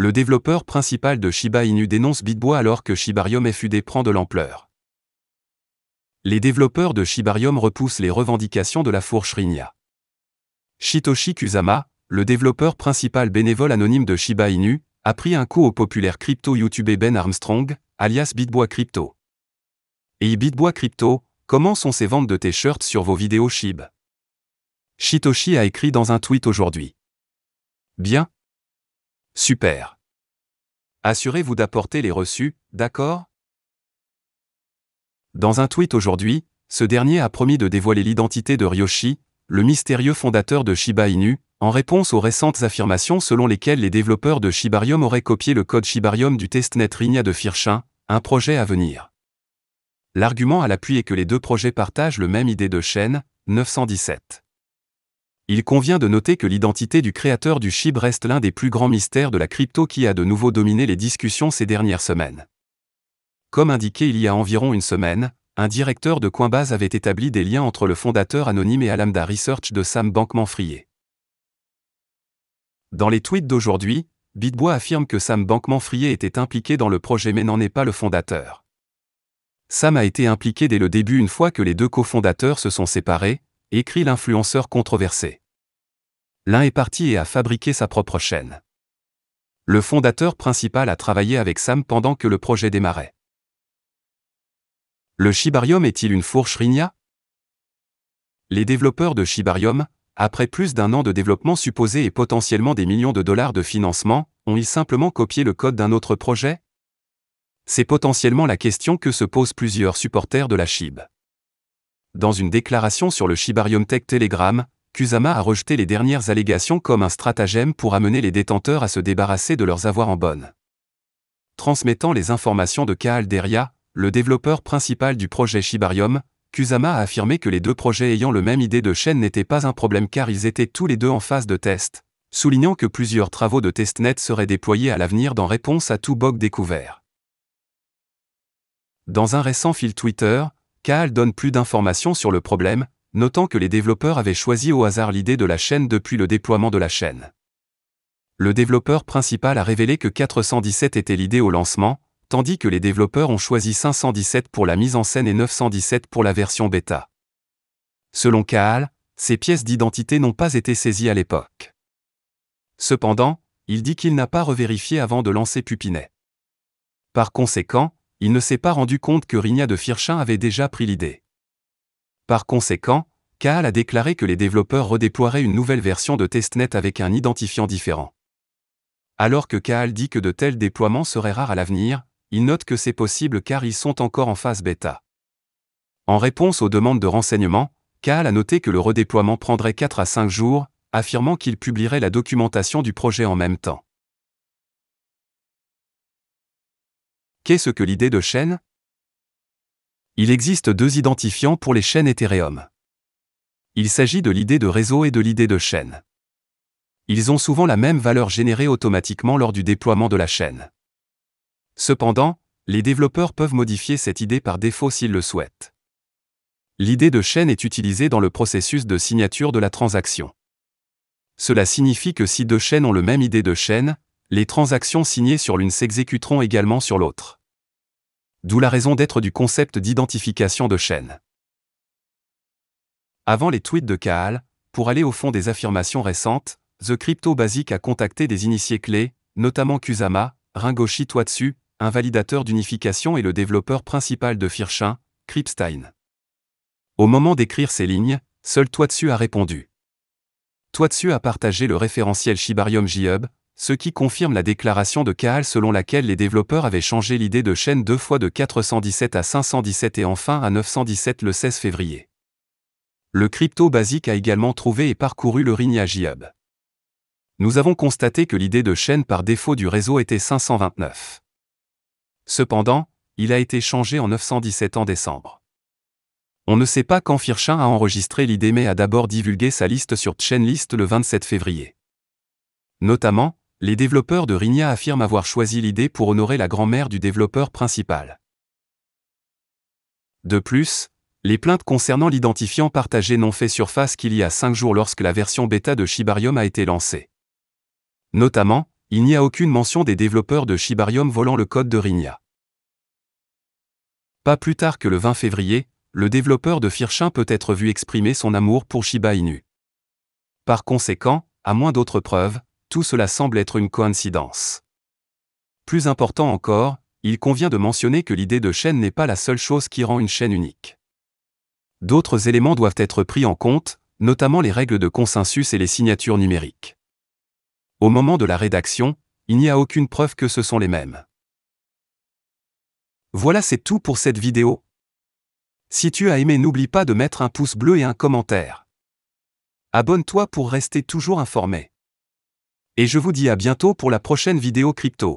Le développeur principal de Shiba Inu dénonce Bitbois alors que Shibarium FUD prend de l'ampleur. Les développeurs de Shibarium repoussent les revendications de la fourche Rinia. Shitoshi Kusama, le développeur principal bénévole anonyme de Shiba Inu, a pris un coup au populaire crypto-youtubeur Ben Armstrong, alias Bitbois Crypto. Et Bitbois Crypto, comment sont ces ventes de t-shirts sur vos vidéos Shib? Shitoshi a écrit dans un tweet aujourd'hui. Bien. Super. Assurez-vous d'apporter les reçus, d'accord? Dans un tweet aujourd'hui, ce dernier a promis de dévoiler l'identité de Ryoshi, le mystérieux fondateur de Shiba Inu, en réponse aux récentes affirmations selon lesquelles les développeurs de Shibarium auraient copié le code Shibarium du testnet Rinia de Firchin, un projet à venir. L'argument à l'appui est que les deux projets partagent le même idée de chaîne, 917. Il convient de noter que l'identité du créateur du SHIB reste l'un des plus grands mystères de la crypto qui a de nouveau dominé les discussions ces dernières semaines. Comme indiqué il y a environ une semaine, un directeur de Coinbase avait établi des liens entre le fondateur anonyme et Alameda Research de Sam Bankman-Fried. Dans les tweets d'aujourd'hui, Bitbois affirme que Sam Bankman-Fried était impliqué dans le projet mais n'en est pas le fondateur. Sam a été impliqué dès le début une fois que les deux cofondateurs se sont séparés, écrit l'influenceur controversé. L'un est parti et a fabriqué sa propre chaîne. Le fondateur principal a travaillé avec Sam pendant que le projet démarrait. Le Shibarium est-il une fourche Rinia? Les développeurs de Shibarium, après plus d'un an de développement supposé et potentiellement des millions de dollars de financement, ont-ils simplement copié le code d'un autre projet? C'est potentiellement la question que se posent plusieurs supporters de la SHIB. Dans une déclaration sur le Shibarium Tech Telegram, Kusama a rejeté les dernières allégations comme un stratagème pour amener les détenteurs à se débarrasser de leurs avoirs en bonne. Transmettant les informations de Kaal Deria, le développeur principal du projet Shibarium, Kusama a affirmé que les deux projets ayant le même idée de chaîne n'étaient pas un problème car ils étaient tous les deux en phase de test, soulignant que plusieurs travaux de testnet seraient déployés à l'avenir dans réponse à tout bug découvert. Dans un récent fil Twitter, Kaal donne plus d'informations sur le problème, notant que les développeurs avaient choisi au hasard l'idée de la chaîne depuis le déploiement de la chaîne. Le développeur principal a révélé que 417 était l'idée au lancement, tandis que les développeurs ont choisi 517 pour la mise en scène et 917 pour la version bêta. Selon Kaal, ces pièces d'identité n'ont pas été saisies à l'époque. Cependant, il dit qu'il n'a pas revérifié avant de lancer Pupinet. Par conséquent, il ne s'est pas rendu compte que Rinia de Firchin avait déjà pris l'idée. Par conséquent, Kaal a déclaré que les développeurs redéploieraient une nouvelle version de testnet avec un identifiant différent. Alors que Kaal dit que de tels déploiements seraient rares à l'avenir, il note que c'est possible car ils sont encore en phase bêta. En réponse aux demandes de renseignements, Kaal a noté que le redéploiement prendrait 4 à 5 jours, affirmant qu'il publierait la documentation du projet en même temps. Qu'est-ce que l'idée de chaîne? Il existe deux identifiants pour les chaînes Ethereum. Il s'agit de l'idée de réseau et de l'idée de chaîne. Ils ont souvent la même valeur générée automatiquement lors du déploiement de la chaîne. Cependant, les développeurs peuvent modifier cette idée par défaut s'ils le souhaitent. L'idée de chaîne est utilisée dans le processus de signature de la transaction. Cela signifie que si deux chaînes ont le même idée de chaîne, les transactions signées sur l'une s'exécuteront également sur l'autre. D'où la raison d'être du concept d'identification de chaîne. Avant les tweets de Kaal, pour aller au fond des affirmations récentes, The Crypto Basic a contacté des initiés clés, notamment Kusama, Ringoshi Toitsu, un validateur d'unification et le développeur principal de Firchin, Kripstein. Au moment d'écrire ces lignes, seul Toitsu a répondu. Toitsu a partagé le référentiel Shibarium JHub, ce qui confirme la déclaration de Kaal selon laquelle les développeurs avaient changé l'idée de chaîne deux fois de 417 à 517 et enfin à 917 le 16 février. Le Crypto Basic a également trouvé et parcouru le Rinia JHub. Nous avons constaté que l'idée de chaîne par défaut du réseau était 529. Cependant, il a été changé en 917 en décembre. On ne sait pas quand Firchin a enregistré l'idée mais a d'abord divulgué sa liste sur Chainlist le 27 février. Notamment, les développeurs de Rinia affirment avoir choisi l'idée pour honorer la grand-mère du développeur principal. De plus, les plaintes concernant l'identifiant partagé n'ont fait surface qu'il y a 5 jours lorsque la version bêta de Shibarium a été lancée. Notamment, il n'y a aucune mention des développeurs de Shibarium volant le code de Rinia. Pas plus tard que le 20 février, le développeur de Firchin peut être vu exprimer son amour pour Shiba Inu. Par conséquent, à moins d'autres preuves, tout cela semble être une coïncidence. Plus important encore, il convient de mentionner que l'idée de chaîne n'est pas la seule chose qui rend une chaîne unique. D'autres éléments doivent être pris en compte, notamment les règles de consensus et les signatures numériques. Au moment de la rédaction, il n'y a aucune preuve que ce sont les mêmes. Voilà, c'est tout pour cette vidéo. Si tu as aimé, n'oublie pas de mettre un pouce bleu et un commentaire. Abonne-toi pour rester toujours informé. Et je vous dis à bientôt pour la prochaine vidéo crypto.